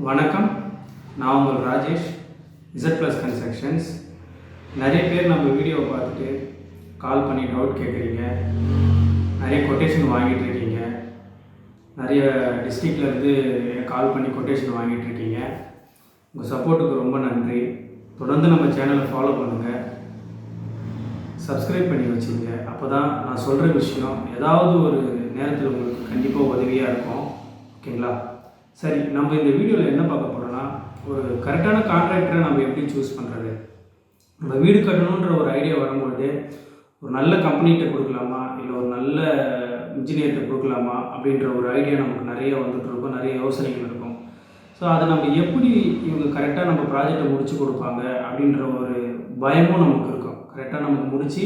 வணக்கம், நான் உங்கள் ராஜேஷ், ftduplexhouseconstructions. நிறைய பேர் நம்ம வீடியோவை பார்த்துட்டு கால் பண்ணி டவுட் கேட்குறீங்க, நிறைய கொட்டேஷன் வாங்கிட்டு இருக்கீங்க, நிறைய டிஸ்ட்ரிக்ட்லேருந்து கால் பண்ணி கொட்டேஷன் வாங்கிட்டு இருக்கீங்க. உங்கள் சப்போர்ட்டுக்கு ரொம்ப நன்றி. தொடர்ந்து நம்ம சேனலை ஃபாலோ பண்ணுங்கள், சப்ஸ்கிரைப் பண்ணி வச்சுங்க. அப்போ தான் நான் சொல்கிற விஷயம் ஏதாவது ஒரு நேரத்தில் உங்களுக்கு கண்டிப்பாக உதவியாக இருக்கும். ஓகேங்களா? சரி, நம்ம இந்த வீடியோவில் என்ன பார்க்க போகிறோன்னா, ஒரு கரெக்டான கான்ட்ராக்டரை நம்ம எப்படி சூஸ் பண்ணுறது. நம்ம வீடு கட்டணுன்ற ஒரு ஐடியா வரும்போது ஒரு நல்ல கம்பெனிகிட்ட கொடுக்கலாமா, இல்லை ஒரு நல்ல இன்ஜினியர்கிட்ட கொடுக்கலாமா அப்படின்ற ஒரு ஐடியா நமக்கு நிறைய வந்துட்டு இருக்கும், நிறைய யோசனைகள் இருக்கும். ஸோ அதை நம்ம எப்படி இவங்க கரெக்டாக நம்ம ப்ராஜெக்டை முடித்து கொடுப்பாங்க அப்படின்ற ஒரு பயமும் நமக்கு இருக்கும். கரெக்டாக நமக்கு முடித்து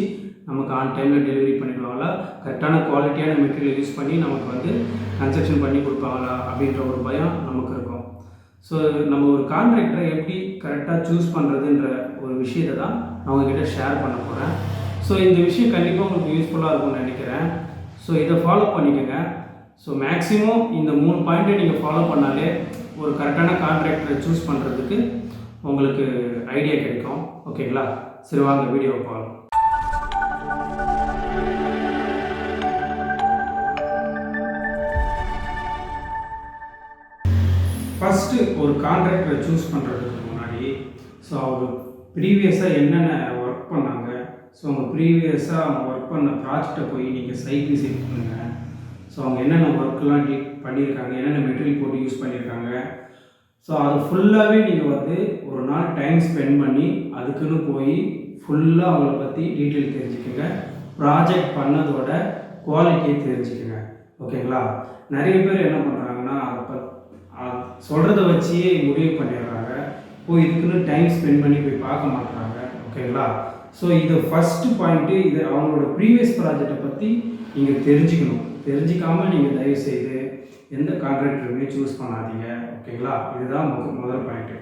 நமக்கு ஆன் டைமில் டெலிவரி பண்ணிடுவாங்களா, கரெக்டான குவாலிட்டியான மெட்டீரியல் யூஸ் பண்ணி நமக்கு வந்து கன்ஸ்ட்ரக்ஷன் பண்ணி கொடுப்பாங்களா அப்படின்ற ஒரு பயம் நமக்கு இருக்கும். ஸோ நம்ம ஒரு கான்ட்ராக்டரை எப்படி கரெக்டாக சூஸ் பண்ணுறதுன்ற ஒரு விஷயத்தை தான் நான் உங்ககிட்ட ஷேர் பண்ண போகிறேன். ஸோ இந்த விஷயம் கண்டிப்பாக உங்களுக்கு யூஸ்ஃபுல்லாக இருக்கும்னு நினைக்கிறேன். ஸோ இதை ஃபாலோ பண்ணிக்கோங்க. ஸோ மேக்ஸிமம் இந்த 3 பாயிண்ட்டை நீங்கள் ஃபாலோ பண்ணாலே ஒரு கரெக்டான கான்ட்ராக்டரை சூஸ் பண்ணுறதுக்கு உங்களுக்கு ஐடியா கிடைக்கும். ஓகேங்களா? சரி, வாங்க வீடியோவை பார்க்கலாம். ஃபஸ்ட்டு ஒரு கான்ட்ராக்டரை சூஸ் பண்ணுறதுக்கு முன்னாடி அவர் ப்ரீவியஸாக என்னென்ன ஒர்க் பண்ணாங்க, அவங்க ப்ரீவியஸாக அவங்க ஒர்க் பண்ண ப்ராஜெக்டை போய் நீங்கள் சைட் விசிட் பண்ணுங்கள். அவங்க என்னென்ன ஒர்க்கெலாம் பண்ணியிருக்காங்க, என்னென்ன மெட்டீரியல் போட்டு யூஸ் பண்ணியிருக்காங்க, அது ஃபுல்லாகவே நீங்கள் வந்து ஒரு நாள் டைம் ஸ்பெண்ட் பண்ணி அதுக்குன்னு போய் ஃபுல்லாக அவங்கள பற்றி டீட்டெயில் தெரிஞ்சுக்கோங்க. ப்ராஜெக்ட் பண்ணதோட குவாலிட்டியை தெரிஞ்சுக்கோங்க. ஓகேங்களா? நிறைய பேர் என்ன பண்ணுறாங்கன்னா, சொல்கிறத வச்சியே முடிவு பண்ணிடுறாங்க, இதுக்குன்னு டைம் ஸ்பெண்ட் பண்ணி போய் பார்க்க மாட்டாங்க. ஓகேங்களா? இது ஃபஸ்ட்டு பாயிண்ட்டு. இது அவங்களோட ப்ரீவியஸ் ப்ராஜெக்டை பற்றி நீங்கள் தெரிஞ்சுக்கணும். தெரிஞ்சிக்காமல் நீங்கள் தயவுசெய்து எந்த கான்ட்ராக்டருமே சூஸ் பண்ணாதீங்க. ஓகேங்களா? இதுதான் முதல் பாயிண்ட்டு.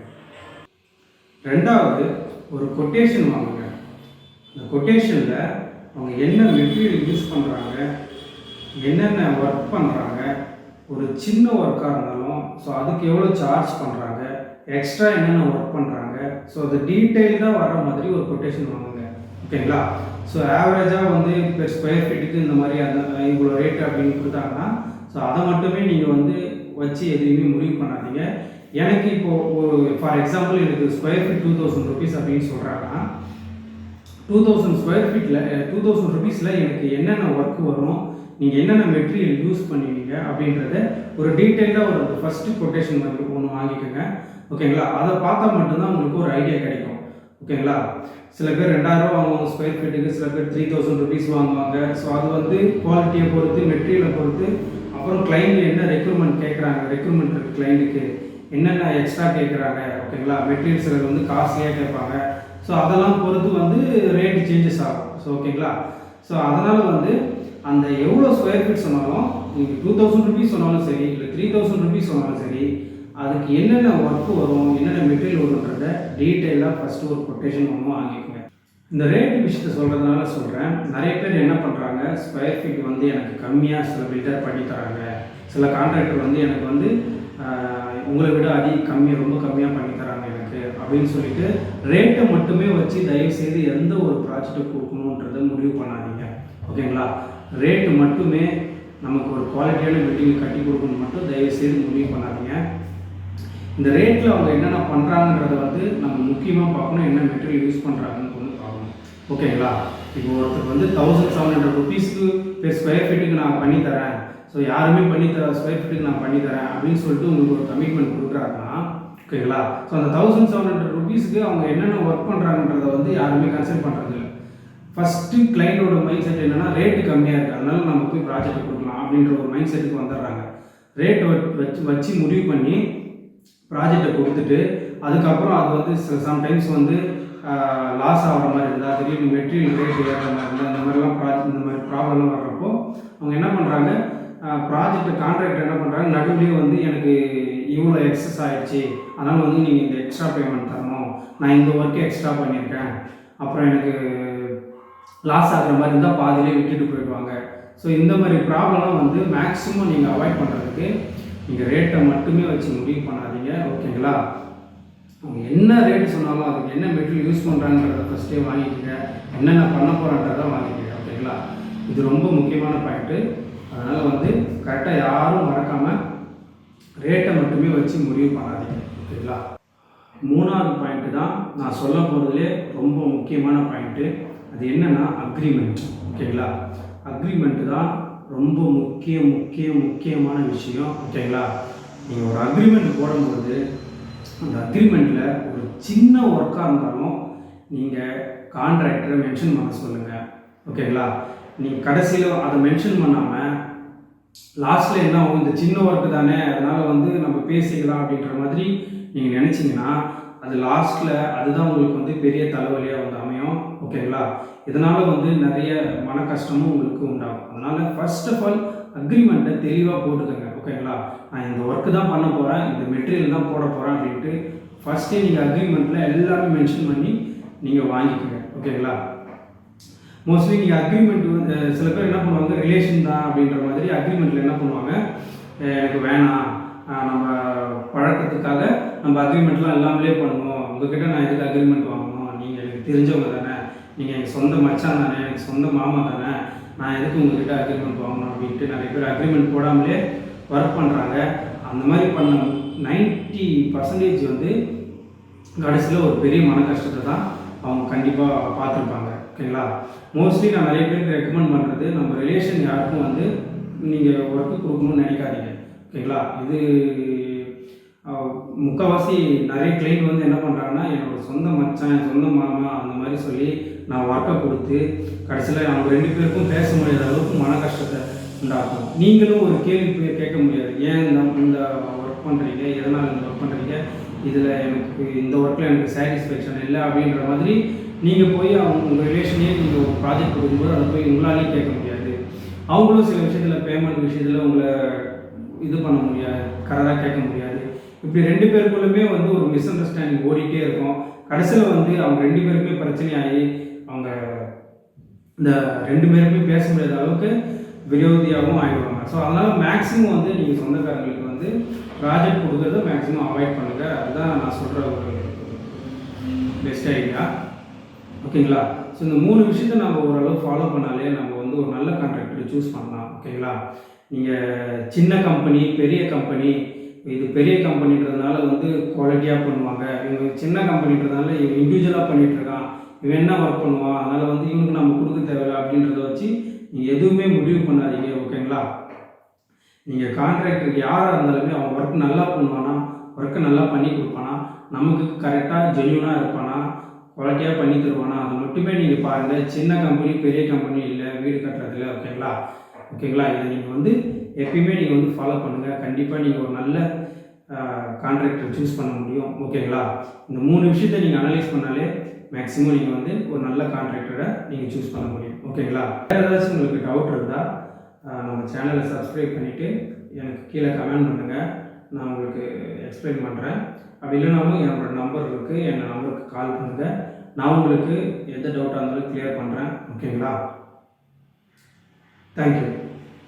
ரெண்டாவது, ஒரு கொட்டேஷன் வாங்குங்க. இந்த கொட்டேஷனில் அவங்க என்ன மெட்டீரியல் யூஸ் பண்ணுறாங்க, என்னென்ன ஒர்க் பண்ணுறாங்க, ஒரு சின்ன ஒர்க்காக இருந்தாலும் அதுக்கு எவ்வளோ சார்ஜ் பண்ணுறாங்க, எக்ஸ்ட்ரா என்னென்ன ஒர்க் பண்ணுறாங்க, அது டீட்டெயில்டாக வர மாதிரி ஒரு கொட்டேஷன் வாங்குங்க. ஓகேங்களா? ஆவரேஜாக வந்து பெர் ஸ்கொயர் ஃபீட்டுக்கு இந்த மாதிரி அந்த இவ்வளோ ரேட் அப்படின்னு கொடுத்தாங்கன்னா அதை மட்டுமே நீங்கள் வந்து வச்சு எதுவுமே முடிவு பண்ணாதீங்க. எனக்கு இப்போது ஒரு ஃபார் எக்ஸாம்பிள் எனக்கு ஸ்கொயர் ஃபீட் 2000 rupees அப்படின்னு சொல்கிறாங்கன்னா, 2000 ஸ்கொயர் ஃபீட்டில் 2000 rupeesல எனக்கு என்னென்ன ஒர்க் வரும், நீங்கள் என்னென்ன மெட்டீரியல் யூஸ் பண்ணுவீங்க அப்படின்றத ஒரு டீட்டெயிலாக ஒரு ஃபஸ்ட்டு கொட்டேஷன் வந்து ஒன்று வாங்கிக்கோங்க. ஓகேங்களா? அதை பார்த்தா மட்டும்தான் உங்களுக்கு ஒரு ஐடியா கிடைக்கும். ஓகேங்களா? சில பேர் 2000 வாங்குவாங்க ஸ்கொயர் ஃபீட்டுக்கு, சில பேர் 3000 rupees வாங்குவாங்க. அது வந்து குவாலிட்டியை பொறுத்து, மெட்டீரியலை பொறுத்து, அப்புறம் கிளைண்ட் என்ன ரெக்ரூட்மெண்ட் கேட்குறாங்க, ரெக்ரூட்மெண்ட் இருக்குது கிளைண்ட்டுக்கு என்னென்ன எக்ஸ்ட்ரா கேட்குறாங்க. ஓகேங்களா? மெட்டீரியல் சிலர் வந்து காஸ்ட்லியாக கேட்பாங்க. அதெல்லாம் பொறுத்து வந்து ரேட்டு சேஞ்சஸ் ஆகும். ஓகேங்களா? அதனால் வந்து அந்த எவ்வளோ ஸ்கொயர் ஃபீட் சொன்னாலும், நீங்கள் 2000 rupees சொன்னாலும் சரி, இல்லை 3000 rupees சொன்னாலும் சரி, அதுக்கு என்னென்ன ஒர்க்கு வரும், என்னென்ன மெட்டீரியல் வரும்ன்றத டீட்டெயிலாக ஃபஸ்ட்டு ஒரு கொட்டேஷன் ஒன்று வாங்கிக்கோங்க. இந்த ரேட்டு விஷயத்தை சொல்கிறதுனால சொல்கிறேன். நிறைய பேர் என்ன பண்ணுறாங்க, ஸ்கொயர் ஃபீட் வந்து எனக்கு கம்மியாக சில பில்டர் பண்ணி தராங்க, சில கான்ட்ராக்டர் வந்து எனக்கு வந்து உங்களை விட கம்மியாக, ரொம்ப கம்மியாக பண்ணி தராங்க எனக்கு அப்படின்னு சொல்லிட்டு ரேட்டை மட்டுமே வச்சு தயவுசெய்து எந்த ஒரு ப்ராஜெக்டை கொடுக்கணுன்றதை முடிவு பண்ணாதீங்க. ஓகேங்களா? ரேட்டு மட்டுமே நமக்கு ஒரு குவாலிட்டியான மெட்டீரியல் கட்டி கொடுக்கணும் மட்டும் தயவுசெய்து முடிவு பண்ணாதீங்க. இந்த ரேட்டில் அவங்க என்னென்ன பண்ணுறாங்கன்றத வந்து நம்ம முக்கியமாக பார்க்கணும், என்ன மெட்டீரியல் யூஸ் பண்ணுறாங்கன்னு வந்து பார்க்கணும். ஓகேங்களா? இப்போ ஒருத்தர் வந்து 1700 rupeesக்கு பெர் ஸ்கொயர் ஃபீட்டுக்கு நான் பண்ணித்தரேன், யாருமே பண்ணித்தர ஸ்கொயர் ஃபீட்டுக்கு நான் பண்ணித்தரேன் அப்படின்னு சொல்லிட்டு உங்களுக்கு ஒரு கமிட்மெண்ட் கொடுக்குறாங்கன்னா, ஓகேங்களா? அந்த 1700 rupeesக்கு அவங்க என்னென்ன ஒர்க் பண்ணுறாங்கன்றத வந்து யாருமே கன்சிடர் பண்ணுறது இல்லை. ஃபஸ்ட்டு கிளைண்டோட மைண்ட் செட் என்னென்னா, ரேட்டு கம்மியாக இருக்குது, அதனால நம்ம போய் ப்ராஜெக்ட் கொடுக்கலாம் அப்படின்ற ஒரு மைண்ட் செட்டுக்கு வந்துடுறாங்க. ரேட் வச்சு முடிவு பண்ணி ப்ராஜெக்டை கொடுத்துட்டு அதுக்கப்புறம் அது வந்து சம்டைம்ஸ் வந்து லாஸ் ஆகிற மாதிரி இருந்தால், திடீர்னு மெட்டீரியல் ரேட் ஏறுற மாதிரி இருந்தால், இந்த மாதிரிலாம் இந்த மாதிரி ப்ராப்ளம்லாம் வர்றப்போ அவங்க என்ன பண்ணுறாங்க, ப்ராஜெக்ட் கான்ட்ராக்டர் என்ன பண்ணுறாங்க, நடுவுலேயே வந்து எனக்கு இவ்வளோ எக்ஸஸ் ஆகிடுச்சு, அதனால் வந்து நீங்கள் இந்த எக்ஸ்ட்ரா பேமெண்ட் தரணும், நான் இந்த ஒர்க்கை எக்ஸ்ட்ரா பண்ணியிருக்கேன், அப்புறம் எனக்கு லாஸ் ஆகிற மாதிரி இருந்தால் பாதியிலே விட்டுட்டு போயிடுவாங்க. இந்த மாதிரி ப்ராப்ளம்லாம் வந்து மேக்ஸிமம் நீங்கள் அவாய்ட் பண்ணுறதுக்கு நீங்கள் ரேட்டை மட்டுமே வச்சு முடிவு பண்ணாதீங்க. ஓகேங்களா. அவங்க என்ன ரேட்டு சொன்னாலும் அதுக்கு என்ன மெட்டீரியல் யூஸ் பண்ணுறாங்கன்றத ஃபஸ்ட்டே வாங்கிக்கோங்க, என்னென்ன பண்ண போகிறான்றதை வாங்கிக்கோங்க. ஓகேங்களா, இது ரொம்ப முக்கியமான பாயிண்ட்டு. அதனால் வந்து கரெக்டாக யாரும் மறக்காமல் ரேட்டை மட்டுமே வச்சு முடிவு பண்ணாதீங்க. ஓகேங்களா. 3வது பாயிண்ட்டு தான் நான் சொல்ல போகிறதுலே ரொம்ப முக்கியமான பாயிண்ட்டு. அது என்னென்னா அக்ரிமெண்ட். ஓகேங்களா, அக்ரிமெண்ட்டு தான் ரொம்ப முக்கியமான விஷயம். ஓகேங்களா, நீங்கள் ஒரு அக்ரிமெண்ட் போடும்போது அந்த அக்ரிமெண்ட்டில் ஒரு சின்ன ஒர்க்காக இருந்தாலும் நீங்கள் கான்ட்ராக்டரை மென்ஷன் பண்ண சொல்லுங்கள். ஓகேங்களா, நீங்கள் கடைசியில் அதை மென்ஷன் பண்ணாமல் லாஸ்ட்டில் என்ன ஆகும், இந்த சின்ன ஒர்க்கு தானே அதனால் வந்து நம்ம பேசிக்கலாம் அப்படின்ற மாதிரி நீங்கள் நினச்சிங்கன்னா அது லாஸ்ட்டில் அதுதான் உங்களுக்கு வந்து பெரிய தலைவலியாக வந்து அமையும். ஓகேங்களா, இதனால் வந்து நிறைய மன கஷ்டமும் உங்களுக்கு உண்டாகும். அதனால் ஃபர்ஸ்ட் ஆஃப் ஆல் அக்ரிமெண்ட்டை தெளிவாக போட்டுக்கோங்க. ஓகேங்களா, நான் இந்த ஒர்க்கு தான் பண்ண போகிறேன், இந்த மெட்டீரியல் தான் போட போகிறேன் அப்படின்ட்டு ஃபஸ்ட்டே நீங்கள் அக்ரிமெண்ட்டில் எல்லாமே மென்ஷன் பண்ணி நீங்கள் வாங்கிக்கோங்க. ஓகேங்களா, மோஸ்ட்லி நீங்கள் அக்ரிமெண்ட் வந்து சில பேர் என்ன பண்ணுவாங்க, ரிலேஷன் தான் அப்படின்ற மாதிரி அக்ரிமெண்ட்டில் என்ன பண்ணுவாங்க, எனக்கு வேணாம், நம்ம பழக்கத்துக்காக நம்ம அக்ரிமெண்ட்லாம் எல்லாமே பண்ணுவோம், உங்ககிட்ட நான் எதுக்கு அக்ரிமெண்ட் வாங்கணும், நீங்கள் எனக்கு தெரிஞ்சவங்க தானே, நீங்கள் எனக்கு சொந்த மச்சான் தானே, எனக்கு சொந்த மாமா தானே, நான் எதுக்கு உங்ககிட்ட அக்ரிமெண்ட் வாங்கணும் அப்படின்ட்டு நிறைய பேர் அக்ரிமெண்ட் போடாமலே ஒர்க் பண்ணுறாங்க. அந்த மாதிரி பண்ண 90% வந்து கடைசியில் ஒரு பெரிய மன கஷ்டத்தை தான் அவங்க கண்டிப்பாக பார்த்துருப்பாங்க. ஓகேங்களா, மோஸ்ட்லி நான் நிறைய பேருக்கு ரெக்கமெண்ட் பண்ணுறது, நம்ம ரிலேஷன் யாருக்கும் வந்து நீங்கள் ஒர்க்கு கொடுக்கணும்னு நினைக்காதீங்க. ஓகேங்களா, இது முக்கால்வாசி நிறைய கிளைண்ட் வந்து என்ன பண்ணுறாங்கன்னா, என்னோட சொந்த மச்சான், சொந்த மாமா அந்த மாதிரி சொல்லி நான் ஒர்க்கை கொடுத்து கடைசியில் அவங்க 2 பேருக்கும் பேச முடியாத அளவுக்கு மன கஷ்டத்தை உண்டாக்கும். நீங்களும் ஒரு கேள்வி கேட்க முடியாது, ஏன் இந்த ஒர்க் பண்ணுறீங்க, எதனால் இந்த ஒர்க் பண்ணுறீங்க, இதில் எனக்கு இந்த ஒர்க்கில் எனக்கு சாட்டிஸ்ஃபேக்ஷன் இல்லை அப்படின்ற மாதிரி நீங்கள் போய் அவங்க உங்கள் ரிலேஷனே நீங்கள் ஒரு ப்ராஜெக்ட் கொடுக்கும்போது அதை போய் உங்களாலேயும் கேட்க முடியாது. அவங்களும் சில விஷயத்தில் பேமெண்ட் விஷயத்தில் உங்களை இது பண்ண முடியாது, கரெக்டாக கேட்க முடியாது. இப்படி 2 பேருக்குள்ளுமே வந்து ஒரு மிஸ் அண்டர்ஸ்டாண்டிங் ஓடிட்டே இருக்கும். கடைசியில் வந்து அவங்க 2 பேருக்குமே பிரச்சனையாகி அவங்க இந்த 2 பேருக்குமே பேச முடியாத அளவுக்கு விரோதியாகவும் ஆகிடுவாங்க. ஸோ அதனால் மேக்ஸிமம் வந்து நீங்கள் சொந்தக்காரங்களுக்கு வந்து ப்ராஜெக்ட் கொடுக்குறத மேக்ஸிமம் அவாய்ட் பண்ணுங்கள். அதுதான் நான் சொல்கிற ஒரு பெஸ்ட் ஐடியா. ஓகேங்களா, ஸோ இந்த 3 விஷயத்தை நம்ம ஓரளவு ஃபாலோ பண்ணாலே நம்ம வந்து ஒரு நல்ல கான்ட்ராக்டரை சூஸ் பண்ணலாம். ஓகேங்களா, நீங்கள் சின்ன கம்பெனி, பெரிய கம்பெனி, இது பெரிய கம்பெனின்றதுனால வந்து குவாலிட்டியாக பண்ணுவாங்க, இவங்க சின்ன கம்பெனின்றதுனால இவங்க இண்டிவிஜுவலாக பண்ணிகிட்ருக்கான், இவன் என்ன ஒர்க் பண்ணுவான், அதனால் வந்து இவனுக்கு நம்ம கொடுக்க தேவையில்லை அப்படின்றத வச்சு நீங்கள் எதுவுமே முடிவு பண்ணாதீங்க. ஓகேங்களா, நீங்கள் கான்ட்ராக்டருக்கு யாராக இருந்தாலுமே அவன் ஒர்க் நல்லா பண்ணுவானா, ஒர்க்கை நல்லா பண்ணி கொடுப்பானா, நமக்கு கரெக்டாக ஜென்யூனாக இருப்பானா, குவாலிட்டியாக பண்ணி தருவானா, அதை மட்டுமே நீங்கள் பாருங்கள். சின்ன கம்பெனி பெரிய கம்பெனி இல்லை வீடு கட்டுறதுல. ஓகேங்களா, இதை நீங்கள் வந்து எப்பயுமே நீங்கள் வந்து ஃபாலோ பண்ணுங்கள். கண்டிப்பாக நீங்கள் ஒரு நல்ல கான்ட்ராக்டர் சூஸ் பண்ண முடியும். ஓகேங்களா, இந்த 3 விஷயத்தை நீங்கள் அனலைஸ் பண்ணாலே மேக்ஸிமம் நீங்கள் வந்து ஒரு நல்ல கான்ட்ராக்டரை நீங்கள் சூஸ் பண்ண முடியும். ஓகேங்களா, வேறு ஏதாச்சும் உங்களுக்கு டவுட் இருந்தால் நம்ம சேனலை சப்ஸ்கிரைப் பண்ணிவிட்டு எனக்கு கீழே கமெண்ட் பண்ணுங்கள், நான் உங்களுக்கு எக்ஸ்பிளைன் பண்ணுறேன். அப்படி இல்லைனாலும் என்னோடய நம்பர் இருக்குது, என்னோடய நம்பருக்கு கால் பண்ணுங்கள், நான் உங்களுக்கு எந்த டவுட்டாக இருந்தாலும் கிளியர் பண்ணுறேன். ஓகேங்களா, தேங்க்யூ.